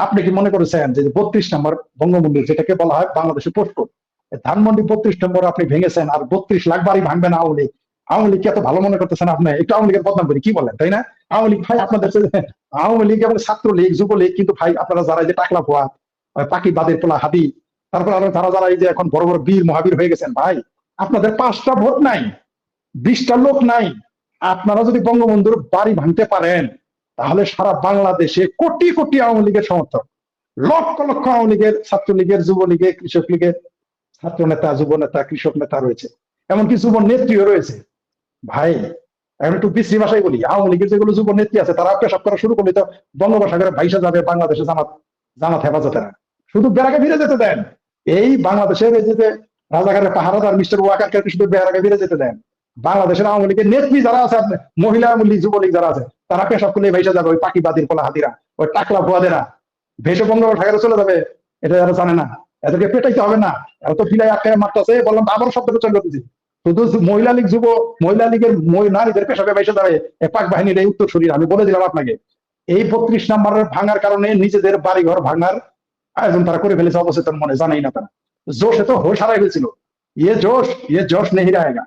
আপনি কি মনে করেছেন যে 32 নম্বর বঙ্গবন্ধু যেটাকে বলা হয় বাংলাদেশের পোস্টকোড, ধানমন্ডি 32 নম্বর আপনি ভেঙেছেন, আর 32 লাখ বাড়ি ভাঙবেন আওয়ামী লীগ? আওয়ামী লীগ এত ভালো মনে করতেছেন আপনি? একটু আওয়ামী লীগের বদনাম করি কি বলেন, তাই না? আওয়ামী লীগ ভাই আপনাদের আওয়ামী লীগ এবং ছাত্রলীগ যুবলীগ কিন্তু ভাই আপনারা যারা এই যে টাকলা ভুয়া পাকি বাদের পোলা হাদি, তারপর আরো যারা যারা এই যে এখন বড় বড় বীর মহাবীর হয়ে গেছেন ভাই, আপনাদের 5টা ভোট নাই, 20টা লোক নাই। আপনারা যদি বঙ্গবন্ধুর বাড়ি ভাঙতে পারেন তাহলে সারা বাংলাদেশে কোটি কোটি আওয়ামী লীগের সমর্থক, লক্ষ লক্ষ আওয়ামী লীগের, ছাত্রলীগের, যুবলীগের, কৃষক লীগের ছাত্র নেতা, যুব নেতা, কৃষক নেতা রয়েছে, এমনকি যুব নেত্রীও রয়েছে। ভাই আমি একটু বিশ্রী ভাষায় বলি, আওয়ামী লীগের যেগুলো যুব নেত্রী আছে তারা পেশাব করা শুরু করলে তো বঙ্গোপসাগরে ভাইসা যাবে বাংলাদেশে জামাত জামাত হেফাজতেরা। শুধু বেড়াকে ফিরে যেতে দেন। এই বাংলাদেশের এই যে রাজাকারের পাহারাদার মিস্টার ওয়াকারকে শুধু বেড়াকে ফিরে যেতে দেন। বাংলাদেশের আওয়ামী লীগের নেত্রী যারা আছে, মহিলা আওয়ামী লীগ, যুবলীগ যারা আছে, তারা পেশাব করলে ভাইসা যাবে ওই পাকিবাদীর পোলা হাতিরা, ওই টাকলা ভুয়াদেরা ভেসে বঙ্গোপসাগরে চলে যাবে। এটা যারা জানে না, এদেরকে পেটাইতে হবে না। এত বিলাই আটকায় মারতেছে, বললাম আবারও শব্দ প্রচার করতেছি, শুধু মহিলা লীগ, মহিলা লীগের নারীদের পেশাবে বাইসে যাবে পাক বাহিনীর এই উত্তর শরীর। আমি বলে দিলাম আপনাকে, এই 32 নম্বরের ভাঙার কারণে নিজেদের বাড়িঘর ভাঙার আয়োজন তারা করে ফেলেছে অবচেতন মনে, জানাই না তারা। জোশে তো হোশ হারাই ফেলছিল। ইয়ে জোশ নেই আয়েগা।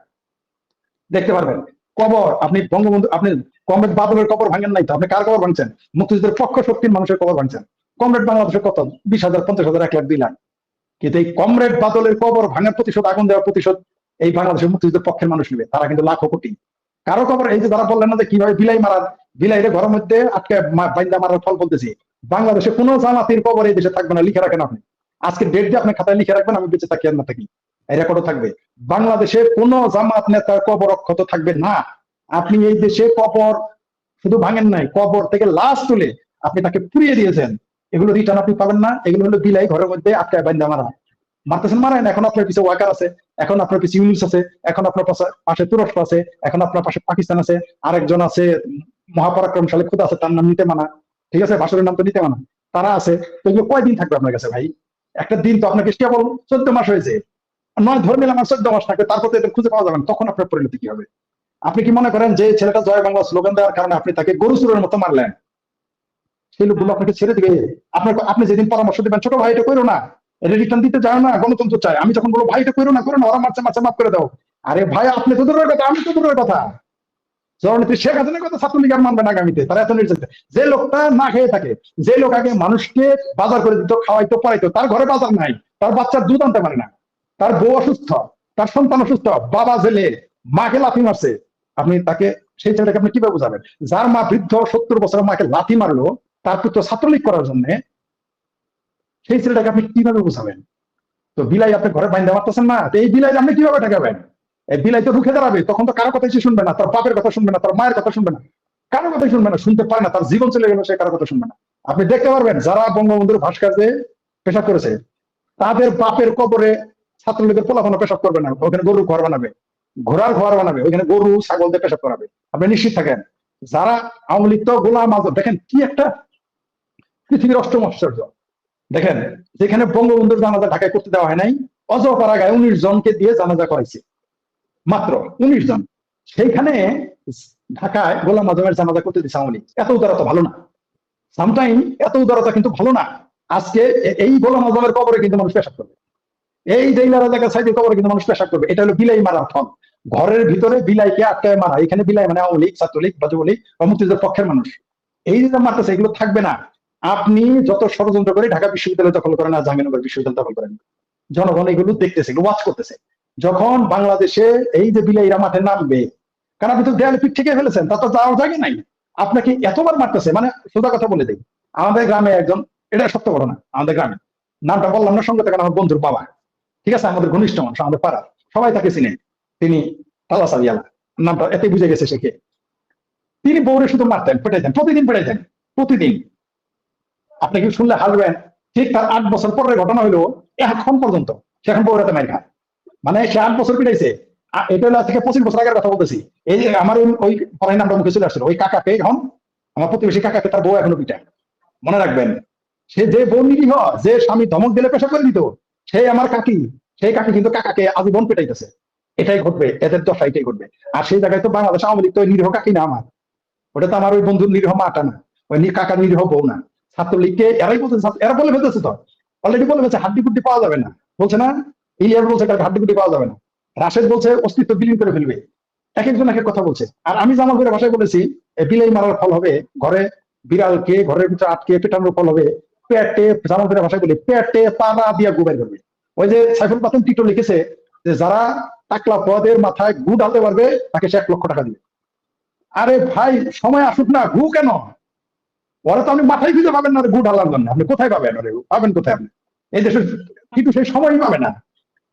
দেখতে পারবেন কবর, আপনি বঙ্গবন্ধু, আপনি কমরেড বাদলের কবর ভাঙেন নাই তো, আপনি কার কবর ভাঙছেন? মুক্তিযুদ্ধের পক্ষ শক্তির মানুষের কবর ভাঙছেন। কমরেড বাংলাদেশের কত 20,000, 50,000, 1 লাখ, 2 লাখ, কিন্তু এই কমরেড বাদলের কবর ভাঙার প্রতিশোধ, আগুন দেওয়ার প্রতিশোধ এই বাংলাদেশের মুক্তিযুদ্ধের পক্ষের মানুষ নেবে। তারা কিন্তু লাখো কোটি। কারো খবর এই যে যারা বললেন না যে কিভাবে বিলাই মারার, বিলাইরে ঘরের মধ্যে আটকে বাইন্দা মারার ফল বলতেছি, বাংলাদেশে কোনো জামাতির কবর এই দেশে থাকবে না। লিখে রাখেন আপনি, আজকে ডেট দিয়ে আপনার খাতায় লিখে রাখবেন, আমি বেঁচে থাকি আর না থাকি এই রেকর্ডও থাকবে। বাংলাদেশে কোনো জামাত নেতার কবর অক্ষত থাকবে না। আপনি এই দেশে কবর শুধু ভাঙেন নাই, কবর থেকে লাশ তুলে আপনি তাকে পুড়িয়ে দিয়েছেন। এগুলো রিটার্ন আপনি পাবেন না। এগুলো হলো বিলাই ঘরের মধ্যে আটকায় বাইন্দা মারা। মারতেছেন মারেন, এখন আপনার পিছিয়ে ওয়াকার আছে, এখন আপনার পিছিয়ে ইউনিস আছে, এখন আপনার পাশে তুরস্ক আছে, এখন আপনার পাশে পাকিস্তান আছে, আরেকজন আছে মহাপরাক্রমশালী খুদা আছে, তার নাম নিতে মানা, ঠিক আছে, বাসরের নাম তো নিতে মানা, তারা আছে। তো এগুলো কয়দিন থাকবে আপনার কাছে ভাই? একটা দিন তো আপনাকে কেবল 14 মাস হয়েছে, নয় ধরে নিলাম আর 14 মাস থাকবে, তারপর তো এদের খুঁজে পাওয়া যাবে না। তখন আপনার পরিণতি কি হবে? আপনি কি মনে করেন যে ছেলেটা জয় বাংলা স্লোগান দেওয়ার কারণে আপনি তাকে গরু চুরের মতো মারলেন, সেই লোকগুলো আপনাকে ছেড়ে দিবে? আপনি যেদিন পরামর্শ দিবেন, ছোট ভাই এটা করো না, এটা রিটার্ন দিতে চাও না, গণতন্ত্র চাই, আমি যখন বলবো ভাই এটা করো না, ওরা মারছে মাফ করে দাও, আরে ভাই আপনি তো দূরের কথা, আমি তো দূরের কথা, জননেত্রী শেখ হাসিনার কথা ছাত্রলীগ আর মানবেন আগামীতে। তারা এত নির্যাতিত, যে লোকটা না খেয়ে থাকে, যে লোক আগে মানুষকে বাজার করে দিত, খাওয়াইতো, পড়াইতো, তার ঘরে বাজার নাই, তার বাচ্চার দুধ আনতে পারে না, তার বউ অসুস্থ, তার সন্তান অসুস্থ, বাবা জেলে, মাকে লাথি মারছে, আপনি তাকে, সেই ছেলেটাকে আপনি কিভাবে বুঝাবেন? যার মা বৃদ্ধ 70 বছরের মাকে লাথি মারলো তার পুত্র ছাত্রলীগ করার জন্য, সেই ছেলেটাকে আপনি কিভাবে বুঝাবেন? তো বিলাই আপনি ঘরে বাইন্দা মারতেছেন না, তো এই বিলাই আপনি কিভাবে ঠেকাবেন? এই বিলাই তো রুখে দাঁড়াবে, তখন তো কারো কথাই সে শুনবে না, তার বাপের কথা শুনবে না, তার মায়ের কথা শুনবে না, কারো কথাই শুনবে না, শুনতে পারে না, তার জীবন চলে গেল, সে কারো কথা শুনবে না। আপনি দেখতে পারবেন যারা বঙ্গবন্ধুর ভাস্কর্যে পেশাব করেছে, তাদের বাপের কবরে ছাত্রলীগের পোলাপানা পেশাব করবে না, ওখানে গরু ঘর বানাবে, ঘোড়ার ঘর বানাবে, ওইখানে গরু ছাগল দিয়ে পেশাব করাবে। আপনি নিশ্চিত থাকেন। যারা আওয়ামী লীগ তো গোলাম আজম, দেখেন কি একটা পৃথিবীর অষ্টম আশ্চর্য। দেখেন যেখানে বঙ্গবন্ধুর জানাজা ঢাকায় করতে দেওয়া হয় নাই, অজপাড়াগায় 19 জনকে দিয়ে জানাজা করাইছে, মাত্র 19 জন। সেইখানে ঢাকায় গোলাম আজমের জানাজা করতে দিচ্ছে আওয়ামী লীগ। এত উদারতা ভালো না, সামটাইম এত উদারতা কিন্তু ভালো না। আজকে এই গোলাম আজমের কবরে কিন্তু মানুষ পেশাব করবে, এই জেলার এলাকা সাইডের কবরে কিন্তু মানুষ পেশাব করবে। এটা হলো বিলাই মারার ফল। ঘরের ভিতরে বিলাইকে আটকায় মারা। এখানে বিলাই মানে আওয়ামী লীগ, ছাত্রলীগ, যুবলীগ বা মুক্তিযুদ্ধের পক্ষের মানুষ। এই যে মারতেছে, এগুলো থাকবে না। আপনি যত ষড়যন্ত্র করে ঢাকা বিশ্ববিদ্যালয় দখল করেন আর জাহাঙ্গীরনগর বিশ্ববিদ্যালয় দখল করেন, জনগণ এগুলো দেখতেছে, এগুলো ওয়াচ করতেছে। যখন বাংলাদেশে এই যে বিলাইরা মাঠে নামবে, কারণ আপনি তো দেয়ালে পিঠ থেকে ফেলেছেন, তা তো যাওয়ার জায়গা নাই, আপনাকে এতবার মারতেছে। মানে সোজা কথা বলে দিই, আমাদের গ্রামে একজন, এটা সত্য ঘটনা, আমাদের গ্রামে, নামটা বললাম না, সঙ্গে থাকেন আমার বন্ধুর বাবা, ঠিক আছে, আমাদের ঘনিষ্ঠ মানুষ, আমাদের পাড়ার সবাই তাকে চিনে, তিনি তালাসাবিয়ালা, নামটা এতে বুঝে গেছে সে কে। তিনি বউরে শুধু মারতেন, পেটাইতেন, প্রতিদিন পেটাইতেন, প্রতিদিন। আপনি কি শুনলে হাসবেন। ঠিক তার 8 বছর পরের ঘটনা হইলো এখন পর্যন্ত সে এখন বউরাতে মার খায়। মানে সে 8 বছর পিটাইছে। এটা হলো থেকে 25 বছর আগের কথা বলতেছি। এই যে আমার ওই পরের নামটা মুখে চলে আসছিল, ওই কাকাকে, এখন আমার প্রতিবেশী কাকাকে তার বউ এখনো পিটায়। মনে রাখবেন, সে যে বউ নিরীহ, যে স্বামী ধমক দিলে পেশা করে দিত, সেই আমার কাকি, সেই কাকি কিন্তু কাকাকে আজীবন পেটাইতেছে। এটাই ঘটবে, এদের দশা এটাই ঘটবে। আর সেই জায়গায় তো বাংলাদেশ আওয়ামী লীগ তো নিরীহ কাকি না আমার, ওটা তো আমার ওই বন্ধুর নিরীহ মাটা না, ওই কাকার নিরীহ বউ না। ছাত্রলীগকে এরাই বলছে, এরা বলে ফেলতেছে তো, অলরেডি বলে ফেলছে হাড্ডি কুড্ডি পাওয়া যাবে না, বলছে না? ইলিয়াস বলছে হাড্ডি কুড্ডি পাওয়া যাবে না, রাশেদ বলছে অস্তিত্ব বিলীন করে ফেলবে। এক একজন এক এক কথা বলছে। আর আমি জামাল করে ভাষায় বলেছি বিলাই মারার ফল হবে ঘরে বিড়ালকে ঘরের ভিতরে আটকে পেটানোর ফল হবে পেটে, জামাল করে ভাষায় বলি পেটে পাড়া দিয়া গুবাই করবে। ওই যে সাইফুল পাতন টিটো লিখেছে যে যারা টাকলা পদের মাথায় গু ঢালতে পারবে তাকে সে 1 লক্ষ টাকা দিবে। আরে ভাই সময় আসুক না, গু কেন? ওরা তো আপনি মাথায় খুঁজে পাবেন না গু ঢালার জন্য, আপনি কোথায় পাবেন? ওরে পাবেন কোথায় আপনি? এই দেশে টিটু সেই সময়ই পাবে না,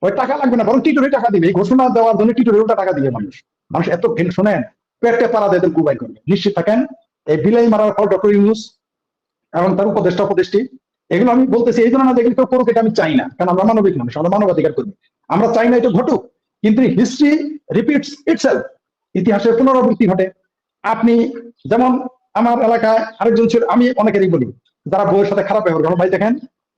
ওই টাকা লাগবে না, বরং টিটুরই টাকা দিবে। এই ঘোষণা দেওয়ার জন্য টিটুরের উল্টা টাকা দিবে মানুষ। মানুষ এত শোনেন, পেটে পাড়া দিয়ে গুবাই করবে। নিশ্চিত থাকেন এই বিলাই মারার ফল ডক্টর ইউনূস এবং তার উপদেষ্টা উপদেষ্টি, এগুলো আমি বলতেছি এই জন্য না, যেগুলো কেউ করুক এটা আমি চাই না, কারণ আমরা মানবিক মানুষ, আমরা মানবাধিকার করি, আমরা চাই না এটা ঘটুক। কিন্তু হিস্ট্রি রিপিটস ইটসেলফ, ইতিহাসের পুনরাবৃত্তি ঘটে। আপনি যেমন আমার এলাকায় আরেকজন ছিল, আমি অনেকেরই বলি যারা বউয়ের সাথে খারাপ ব্যবহার করেন, ভাই দেখেন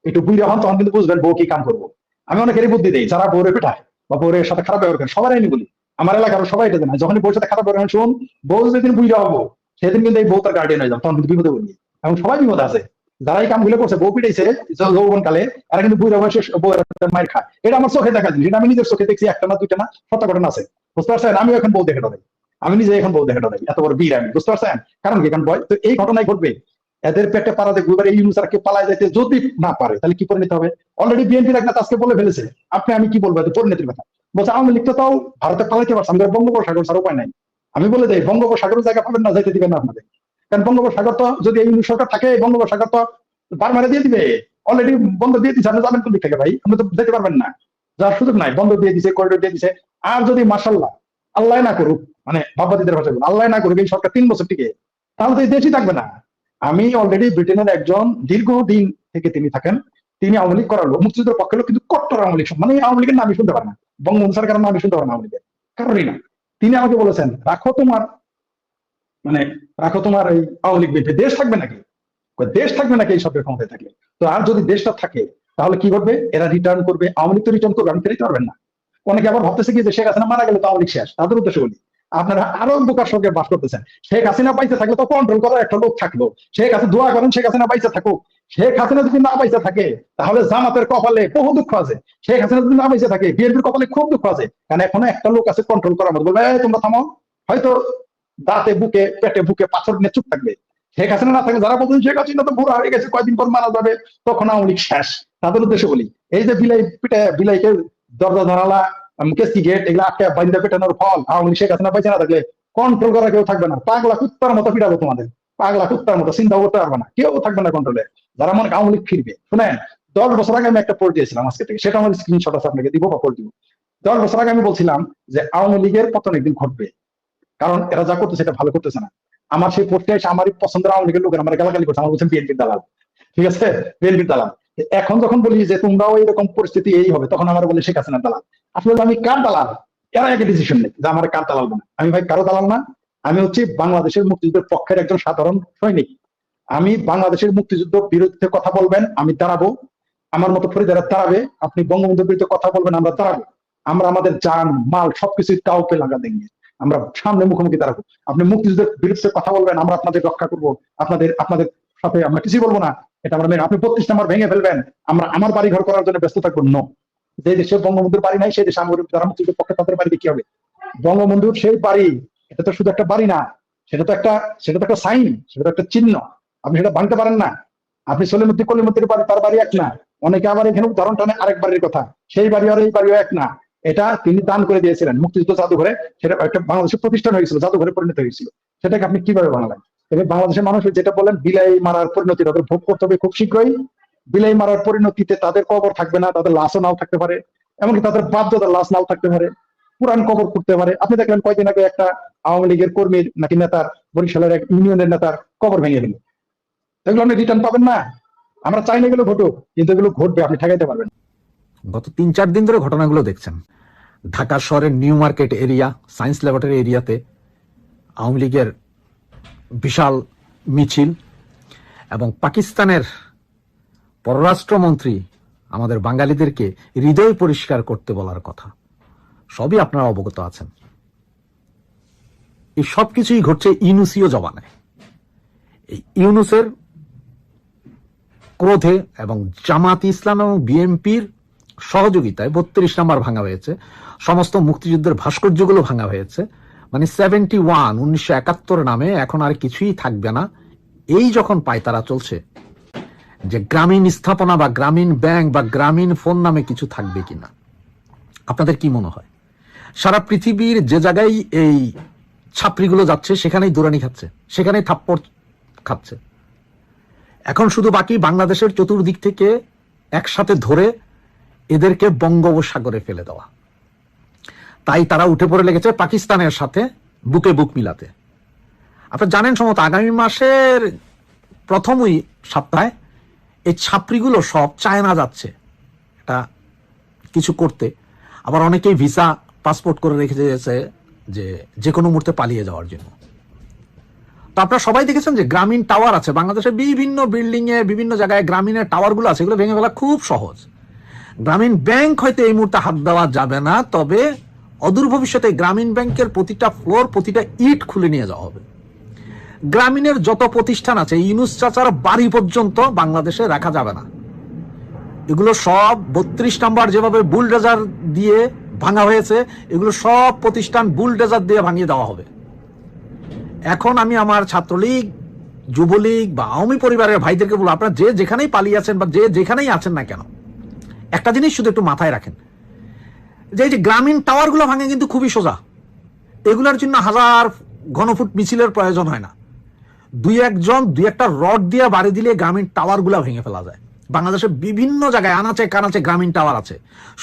একটু বুঝে হন তখন কিন্তু বুঝবেন বউ কি কাম করবো। আমি অনেকেরই বুদ্ধি দিই যারা বউরে পেটায় বা বউরের সাথে খারাপ ব্যবহার করেন, সবাই আমি বলি, আমার এলাকার সবাই এটা জানায়, যখনই বউর সাথে খারাপ ব্যবহার শুন, বউ যেদিন বুঝে হবো সেদিন কিন্তু এই বউ তার গার্ডিয়ান হয়ে যাবে, তখন কিন্তু বিপদে বলি। এবং সবাই বিপদে আছে, যারা এই কামগুলো করছে, বউ পিটাইছে যৌবন কালে, এরা কিন্তু বুড়া বয়সে বউয়ের মায়ের খায়। এটা আমার চোখে দেখা জিনিস, এটা আমি নিজের চোখে দেখছি, একটা না দুইটা না, 7টা ঘটনা আছে, বুঝতে পারছেন? আমিও এখন বউ দেখে ডরাই, আমি নিজে এখন বউ দেখে ডরাই, এত বড় বীর আমি, বুঝতে পারছেন? কারণ কি? কারণ তো এই ঘটনাই ঘটবে, এদের পেটে পাড়াতে গুবার এই ইউনুসারকে পালায় যেতে যদি না পারে তাহলে কি পরিণতি হবে? অলরেডি বিএনপির একটা আজকে বলে ফেলেছে, আপনি আমি কি বলবো এত পরিণতির কথা? বলছে আওয়ামী লীগ তো তাও ভারতে পালাইতে পারছে, আমাদের বঙ্গোপসাগর ছাড়া উপায় নাই। আমি বলে দেই বঙ্গোপসাগরের জায়গা পাবেন না, যাইতে দিবেন না আপনাদের, কারণ বঙ্গোপসাগর তো যদি এই সরকার থাকে, বঙ্গোপসাগর তো বারমারে দিয়ে দিবে, অলরেডি বন্ধ দিয়ে দিচ্ছে, আপনি যাবেন কোন দিক থেকে ভাই? আপনি তো যেতে পারবেন না, যাওয়ার সুযোগ নাই, বন্ধ দিয়ে দিছে, করিডোর দিয়ে দিছে। আর যদি মার্শাল্লাহ আল্লাহ না করুক, মানে বাব্বাদিদের ভাষা আল্লাহ না করুক এই সরকার 3 বছর টিকে, তাহলে তো এই দেশই থাকবে না। আমি অলরেডি ব্রিটেনের একজন দীর্ঘদিন থেকে তিনি থাকেন, তিনি আওয়ামী লীগ করার লোক, মুক্তিযুদ্ধের পক্ষে লোক, কিন্তু কট্টর আওয়ামী লীগ, মানে আওয়ামী লীগের নামই শুনতে পারে না, বঙ্গবন্ধু সরকারের নামই শুনতে পারে না আওয়ামী লীগের, কারণই না। তিনি আমাকে বলেছেন রাখো তোমার, মানে রাখো তোমার এই আওয়ামী লীগ বিএনপি, দেশ থাকবে নাকি? দেশ থাকবে নাকি এই সরকার ক্ষমতায় থাকলে? তো আর যদি দেশটা থাকে তাহলে কি করবে? এরা রিটার্ন করবে, আওয়ামী লীগ তো রিটার্ন করবে, আমি ফেরাইতে পারবেন না। অনেকে আবার ভাবতেছে কি যে শেখ হাসিনা মারা গেলে তো আওয়ামী লীগ শেষ, তাদের উদ্দেশ্য বলি, আপনারা আরো বোকার সঙ্গে বাস করতেছেন। শেখ হাসিনা পাইতে থাকলে তো কন্ট্রোল করার একটা লোক থাকলো, শেখ হাসিনা দোয়া করেন শেখ হাসিনা পাইতে থাকুক। শেখ হাসিনা যদি না পাইতে থাকে তাহলে জামাতের কপালে বহু দুঃখ আছে, শেখ হাসিনা যদি না পাইতে থাকে বিএনপির কপালে খুব দুঃখ আছে, কারণ এখনো একটা লোক আছে কন্ট্রোল করার মতো, বলবে তোমরা থামো, হয়তো দাঁতে বুকে পেটে বুকে পাথর নিয়ে চুপ থাকবে। শেখ হাসিনা না থাকলে যারা বলছেন শেখ হাসিনা তো বুড়া হয়ে গেছে, কয়েকদিন পর মারা যাবে, তখন আওয়ামী লীগ শেষ, তাদের উদ্দেশ্যে বলি, এই যে বিলাই পিঠে বিলাইকে দরজা জানালা কেসি গেট এগুলো আটকে বাইন্দা পেটানোর ফল আওয়ামী লীগ শেখ হাসিনা বেঁচে না থাকলে কন্ট্রোল করা কেউ থাকবে না, পাগলা কুত্তার মতো পিটাবো তোমাদের, পাগলা কুত্তার মতো চিন্তা করতে পারবে না, কেউ থাকবে না কন্ট্রোলে। যারা মনে আওয়ামী লীগ ফিরবে, শুনেন 10 বছর আগে আমি একটা পোস্ট দিয়েছিলাম আজকে থেকে, সেটা আমার স্ক্রিনশট আছে, আপনাকে দিব বা পোস্ট দিব। 10 বছর আগে আমি বলছিলাম যে আওয়ামী লীগের পতন একদিন ঘটবে, কারণ এরা যা করতেছে এটা ভালো করতেছে না। আমার সেই পোস্টে এসে আমারই পছন্দের আওয়ামী লীগের লোকের আমার গালাগালি করছে, আমার বলছেন বিএনপির দালাল, ঠিক আছে, বিএনপির দালাল। এখন যখন বলি যে তোমরাও এরকম পরিস্থিতি এই হবে, তখন আমার বলে শেখ হাসিনার দালাল। আসলে আমি কার দালাল? এরা আগে ডিসিশন নেই যে আমার কার দালাল না। আমি ভাই কারো দালাল না, আমি হচ্ছি বাংলাদেশের মুক্তিযুদ্ধের পক্ষের একজন সাধারণ সৈনিক। আমি বাংলাদেশের মুক্তিযুদ্ধ বিরুদ্ধে কথা বলবেন আমি দাঁড়াবো, আমার মতো ফরিদারা দাঁড়াবে, আপনি বঙ্গবন্ধুর বিরুদ্ধে কথা বলবেন আমরা দাঁড়াবো, আমরা আমাদের জান মাল সবকিছু কাউকে লাগা দেননি, আমরা সামনে মুখোমুখি দাঁড়াবো। আপনি মুক্তিযুদ্ধের বিরুদ্ধে কথা বলবেন আমরা আপনাদের রক্ষা করবো, আপনাদের আপনাদের সাথে আমরা কিছুই বলবো না, এটা আমরা মেনে। আপনি 32 নম্বর ভেঙে ফেলবেন, আমরা আমার বাড়ি ঘর করার জন্য ব্যস্ত থাকবো। ন যে দেশে বঙ্গবন্ধুর বাড়ি নাই সেই দেশে আমার যারা মুক্তিযুদ্ধের পক্ষে তাদের বাড়িতে কি হবে? বঙ্গবন্ধুর সেই বাড়ি, এটা তো শুধু একটা বাড়ি না, সেটা তো একটা সাইন, সেটা তো একটা চিহ্ন, আপনি সেটা ভাঙতে পারেন না। আপনি সলিমুদ্দি কলিমুদ্দির বাড়ি, তার বাড়ি এক না। অনেকে আবার এখানে উদাহরণ টানে আরেক বাড়ির কথা, সেই বাড়ি আর এই বাড়িও এক না। এটা তিনি দান করে দিয়েছিলেন মুক্তিযুদ্ধ জাদুঘরে, সেটা একটা বাংলাদেশের প্রতিষ্ঠান হয়েছিল, জাদুঘরে পরিণত হয়েছিল, সেটাকে আপনি কিভাবে বাংলায়? তবে বাংলাদেশের মানুষ যেটা বলেন বিলাই মারার পরিণতি তাদের ভোগ করতে হবে খুব শীঘ্রই। বিলাই মারার পরিণতিতে তাদের কবর থাকবে না, তাদের লাশও নাও থাকতে পারে, এমনকি তাদের বাধ্যতার লাশ নাও থাকতে পারে, পুরান কবর করতে পারে। আপনি দেখলেন কয়দিন আগে একটা আওয়ামী লীগের কর্মীর নাকি নেতার, বরিশালের এক ইউনিয়নের নেতার কবর ভেঙে দিল, এগুলো আপনি রিটার্ন পাবেন না। আমরা চাই না এগুলো ঘটুক, কিন্তু এগুলো ঘটবে, আপনি ঠেকাইতে পারবেন। গত 3-4 দিন ধরে ঘটনাগুলো দেখছেন। ঢাকা শহরের new market area, science laboratory এরিয়াতে আওয়ামী লীগের বিশাল মিছিল, এবং পাকিস্তানের পররাষ্ট্রমন্ত্রী আমাদের বাঙালিদেরকে হৃদয় পরিষ্কার করতে বলার কথা, সবই আপনারা অবগত আছেন। এই সব কিছুই ঘটছে ইউনুসীয় জবানায়। এই ইউনুসের ক্রোধে এবং জামাত ইসলাম এবং বিএনপির সহযোগিতায় 32 নম্বর ভাঙা হয়েছে, সমস্ত মুক্তিযুদ্ধের ভাস্কর্যগুলো ভাঙা হয়েছে। মানে 71 1971 নামে এখন আর কিছুই থাকবে না। এই যখন পায়তারা চলছে যে গ্রামীণ স্থাপনা বা গ্রামীণ ব্যাংক বা গ্রামীণ ফোন নামে কিছু থাকবে কিনা, আপনাদের কি মনে হয়? সারা পৃথিবীর যে জায়গায় এই ছাত্রীগুলো যাচ্ছে সেখানেই দৌড়ানি খাচ্ছে, সেখানেই থাপ্পড় খাচ্ছে। এখন শুধু বাকি বাংলাদেশের চতুর্দিক থেকে একসাথে ধরে এদেরকে বঙ্গোপসাগরে ফেলে দেওয়া। তাই তারা উঠে পড়ে লেগেছে পাকিস্তানের সাথে বুকে বুক মিলাতে। আপনারা জানেন সম্ভবত আগামী মাসের প্রথমই সপ্তাহে এই ছাত্রীগুলো সব চায়না যাচ্ছে এটা কিছু করতে। আবার অনেকেই ভিসা পাসপোর্ট করে রেখে দিয়েছে যে কোনো মুহূর্তে পালিয়ে যাওয়ার জন্য। তো আপনারা সবাই দেখেছেন যে গ্রামীণ টাওয়ার আছে বাংলাদেশের বিভিন্ন বিল্ডিং এ, বিভিন্ন জায়গায় গ্রামীণের টাওয়ারগুলো আছে, এগুলো ভেঙে ফেলা খুব সহজ। গ্রামীণ ব্যাংক হয়তো এই মুহূর্তে হাত দেওয়া যাবে না, তবে অদূর ভবিষ্যতে গ্রামীণ ব্যাংকের প্রতিটা ফ্লোর, প্রতিটা ইট খুলে নিয়ে যাওয়া হবে। গ্রামীণের যত প্রতিষ্ঠান আছে, ইউনুস চাচার বাড়ি পর্যন্ত বাংলাদেশে রাখা যাবে না। এগুলো সব 32 নম্বর যেভাবে বুলডোজার দিয়ে ভাঙা হয়েছে, এগুলো সব প্রতিষ্ঠান বুলডোজার দিয়ে ভাঙিয়ে দেওয়া হবে। এখন আমি আমার ছাত্রলীগ, যুবলীগ বা আওয়ামী পরিবারের ভাইদেরকে বলবো, আপনারা যে যেখানেই পালিয়ে আছেন বা যে যেখানেই আছেন না কেন, একটা জিনিস শুধু একটু মাথায় রাখেন যে এই যে গ্রামীণ টাওয়ারগুলো ভাঙে কিন্তু খুবই সোজা। এগুলোর জন্য হাজার ঘনফুট মিছিলের প্রয়োজন হয় না। দুই একটা রড দিয়ে বাড়ি দিলে গ্রামীণ টাওয়ারগুলো ভেঙে ফেলা যায়। বাংলাদেশের বিভিন্ন জায়গায় আনাচে কানাচে গ্রামীণ টাওয়ার আছে।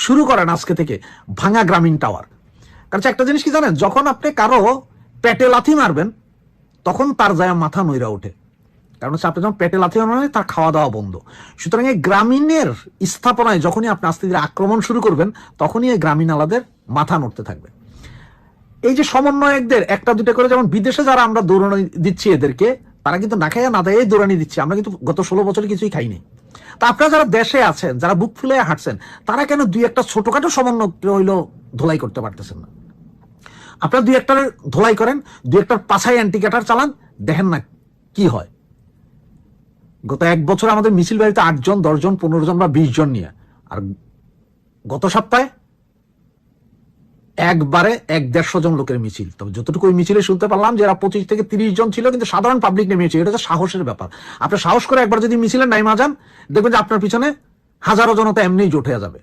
শুরু করেন আজকে থেকে ভাঙা গ্রামীণ টাওয়ার। কারণ একটা জিনিস কি জানেন, যখন আপনি কারো পেটে লাথি মারবেন তখন তার যায় মাথা নইরা ওঠে। কারণ হচ্ছে আপনি যখন পেটে লাথি মারবেন তার খাওয়া দাওয়া বন্ধ। সুতরাং এই গ্রামীণের স্থাপনায় যখনই আপনি আস্তে ধীরে আক্রমণ শুরু করবেন তখনই এই গ্রামীণ আলাদের মাথা নড়তে থাকবে। এই যে সমন্বয়কদের একটা দুটো করে, যেমন বিদেশে যারা আমরা দৌড়ানি দিচ্ছি এদেরকে, তারা কিন্তু না খাইয়া না দেয় দৌড়ানি দিচ্ছে। আমরা কিন্তু গত 16 বছরে কিছুই খাইনি। তা আপনারা যারা দেশে আছেন, যারা বুক ফুলে হাঁটছেন, তারা কেন দুই একটা ছোটখাটো সমন্বয় হইলো ধোলাই করতে পারতেছেন না? আপনারা দুই একটার ধোলাই করেন, দুই একটার পাছায় অ্যান্টিক্যাটার চালান, দেখেন না কি হয়। গত 1 বছর আমাদের মিছিল বাড়িতে 8 জন 10 জন 15 জন বা 20 জন নিয়ে, আর গত সপ্তাহে একবারে 100-150 জন লোকের মিছিল। তবে যতটুকু ওই মিছিলে শুনতে পারলাম যে এরা 25 থেকে 30 জন ছিল, কিন্তু সাধারণ পাবলিক নেমেছে। এটা হচ্ছে সাহসের ব্যাপার। আপনি সাহস করে একবার যদি মিছিলের নাইমা যান, দেখবেন যে আপনার পিছনে হাজারো জনতা এমনিই জোট হয়ে যাবে।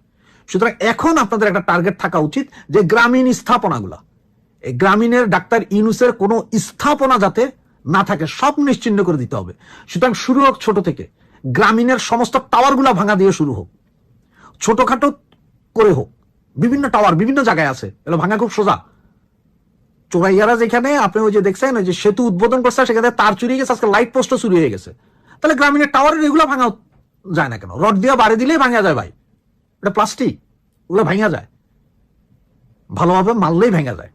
সুতরাং এখন আপনাদের একটা টার্গেট থাকা উচিত যে গ্রামীণ স্থাপনাগুলা, এই গ্রামীণের ডাক্তার ইউনূসের কোনো স্থাপনা যাতে না থাকে, সব নিশ্চিহ্ন করে দিতে হবে। সুতরাং শুরু হোক ছোট থেকে, গ্রামীণের সমস্ত টাওয়ারগুলা ভাঙা দিয়ে শুরু হোক, ছোটখাটো করে হোক। বিভিন্ন টাওয়ার বিভিন্ন জায়গায় আছে, এগুলো ভাঙা খুব সোজা। চোরাইয়ারা যেখানে আপনি ওই যে দেখছেন ওই যে সেতু উদ্বোধন করছে, সেখানে তার চুরি গেছে, আজকে লাইট পোস্টও চুরি হয়ে গেছে। তাহলে গ্রামীণের টাওয়ারের এগুলো ভাঙা যায় না কেন? রড দিয়ে বাড়ি দিলেই ভাঙা যায় ভাই, এটা প্লাস্টিক, ওগুলো ভাঙা যায়, ভালোভাবে মারলেই ভাঙা যায়।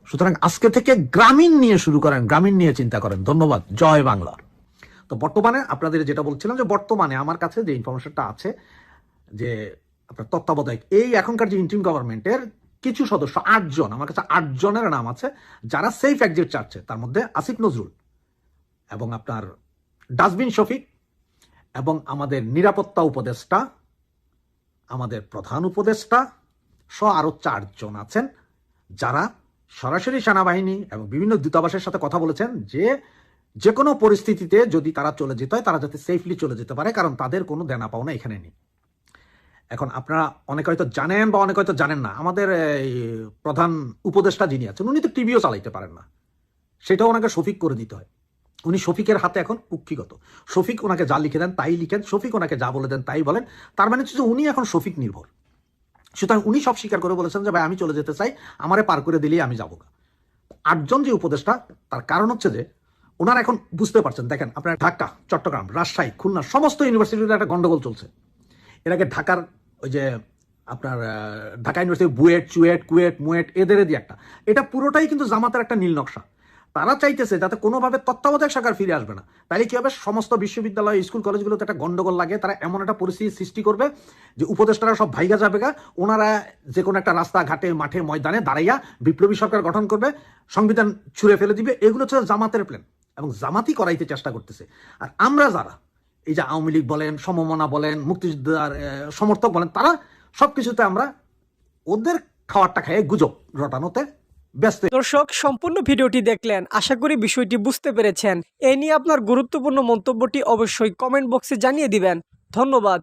সুতরাং আজকে থেকে গ্রামীণ নিয়ে শুরু করেন, গ্রামীণ নিয়ে চিন্তা করেন। ধন্যবাদ। জয় বাংলা। তো বর্তমানে আপনাদের যেটা বলছিলাম যে বর্তমানে আমার কাছে যে ইনফরমেশনটা আছে যে আপনার তত্ত্বাবধায়ক এই এখনকার যে ইন্টিম গভর্নমেন্টের কিছু সদস্য 8 জন, আমার কাছে 8 জনের নাম আছে যারা সেফ এক্সিট চাচ্ছে। তার মধ্যে আসিফ নজরুল এবং আপনার ডাস্টবিন শফিক এবং আমাদের নিরাপত্তা উপদেষ্টা, আমাদের প্রধান উপদেষ্টা সহ আরো 4 জন আছেন যারা সরাসরি সেনাবাহিনী এবং বিভিন্ন দূতাবাসের সাথে কথা বলেছেন যে কোনো পরিস্থিতিতে যদি তারা চলে যেতে হয় তারা যাতে সেফলি চলে যেতে পারে, কারণ তাদের কোনো দেনা পাওনা এখানে নেই। এখন আপনারা অনেকে হয়তো জানেন বা অনেকে হয়তো জানেন না, আমাদের প্রধান উপদেষ্টা যিনি আছেন উনি তো টিভিও চালাইতে পারেন না, সেটাও ওনাকে শফিক করে দিতে হয়। উনি শফিকের হাতে এখন কুক্ষিগত। শফিক ওনাকে যা লিখে দেন তাই লিখেন, শফিক ওনাকে যা বলে দেন তাই বলেন। তার মানে হচ্ছে উনি এখন শফিক নির্ভর। সুতরাং উনি সব স্বীকার করে বলেছেন যে ভাই আমি চলে যেতে চাই, আমারে পার করে দিলেই আমি যাবো। 8 জন যে উপদেষ্টা, তার কারণ হচ্ছে যে ওনারা এখন বুঝতে পারছেন, দেখেন আপনার ঢাকা, চট্টগ্রাম, রাজশাহী, খুলনা সমস্ত ইউনিভার্সিটিতে একটা গন্ডগোল চলছে। এর আগে ঢাকার ওই যে আপনার ঢাকা ইউনিভার্সিটি বুয়েট, চুয়েট, কুয়েট, মুয়েট এদের দিয়ে একটা, এটা পুরোটাই কিন্তু জামাতের একটা নীল নকশা। তারা চাইতেছে যাতে কোনোভাবে তত্ত্বাবধায়ক সরকার ফিরে আসবে না। তাইলে কি হবে, সমস্ত বিশ্ববিদ্যালয় স্কুল কলেজগুলোতে একটা গন্ডগোল লাগে। তারা এমন একটা পরিস্থিতি সৃষ্টি করবে যে উপদেষ্টারা সব ভাইগা যাবে গা, ওনারা যে কোনো একটা রাস্তা ঘাটে মাঠে ময়দানে দাঁড়াইয়া বিপ্লবী সরকার গঠন করবে, সংবিধান ছুঁড়ে ফেলে দিবে। এগুলো হচ্ছে জামাতের প্ল্যান এবং জামাতই করাইতে চেষ্টা করতেছে। আর আমরা যারা এই যে আওয়ামী লীগ বলেন, সমমনা বলেন, মুক্তিযোদ্ধার সমর্থক বলেন, তারা সবকিছুতে আমরা ওদের খাওয়ারটা খেয়ে গুজব রটানোতে ব্যস্ত। দর্শক, সম্পূর্ণ ভিডিওটি দেখলেন, আশা করি বিষয়টি বুঝতে পেরেছেন। এ নিয়ে আপনার গুরুত্বপূর্ণ মন্তব্যটি অবশ্যই কমেন্ট বক্সে জানিয়ে দিবেন। ধন্যবাদ।